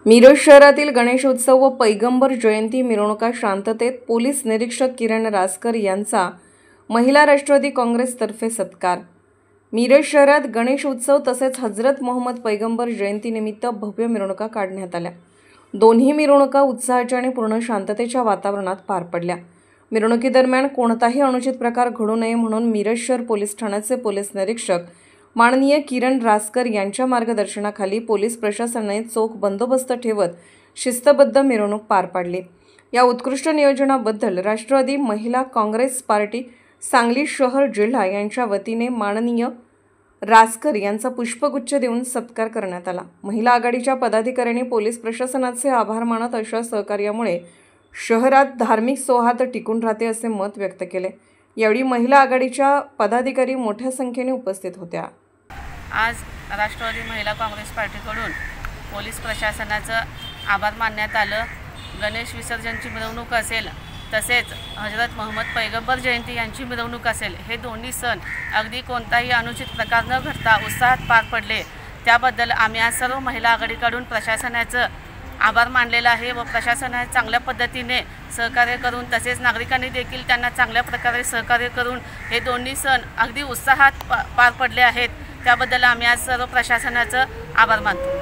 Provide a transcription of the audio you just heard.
मिरज शहरातील गणेशोत्सव व पैगंबर जयंती मिरवणुका शांततेत पोलीस निरीक्षक किरण रासकर यांचा महिला राष्ट्रवादी काँग्रेसतर्फे सत्कार। मिरज शहरात गणेश उत्सव तसेच हजरत मोहम्मद पैगंबर जयंतीनिमित्त भव्य मिरवणुका काढण्यात आल्या। दोन्ही मिरवणुका उत्साहाच्या आणि पूर्ण शांततेच्या वातावरणात पार पडल्या। मिरवणुकीदरम्यान कोणताही अनुचित प्रकार घडू नये म्हणून मिरज शहर पोलीस ठाण्याचे पोलीस निरीक्षक माननीय किरण रासकर यांच्या मार्गदर्शनाखाली पोलीस प्रशासनाने चोख बंदोबस्त ठेवत शिस्तबद्ध मिरवणूक पार पाडली। या उत्कृष्ट नियोजनाबद्दल राष्ट्रवादी महिला काँग्रेस पार्टी सांगली शहर जिल्हा यांच्या वतीने माननीय रासकर यांचा पुष्पगुच्छ देऊन सत्कार करण्यात आला। महिला आघाडीच्या पदाधिकाऱ्यांनी पोलीस प्रशासनाचे आभार मानत अशा सहकार्यामुळे शहरात धार्मिक सौहार्द टिकून राहते असे मत व्यक्त केले। यावेळी महिला आघाडीच्या पदाधिकारी मोठ्या संख्येने उपस्थित होत्या। आज राष्ट्रवादी महिला काँग्रेस पार्टीकडून पोलीस प्रशासनाचं आभार मानण्यात आलं। गणेश विसर्जनची मिरवणूक असेल तसेच हजरत मोहम्मद पैगंबर जयंती यांची मिरवणूक असेल, हे दोन्ही सण अगदी कोणताही अनुचित प्रकार न घडता उत्साहात पार पडले। त्याबद्दल आम्ही आज सर्व महिला आघाडीकडून प्रशासनाचं आभार मानलेला आहे व प्रशासनाने चांगल्या पद्धतीने सहकार्य करून तसेच नागरिकांनी देखील त्यांना चांगल्या प्रकारे सहकार्य करून हे दोन्ही सण अगदी उत्साहात पार पडले आहेत। त्याबद्दल आम्ही आज सर्व प्रशासनाचं आभार मानतो।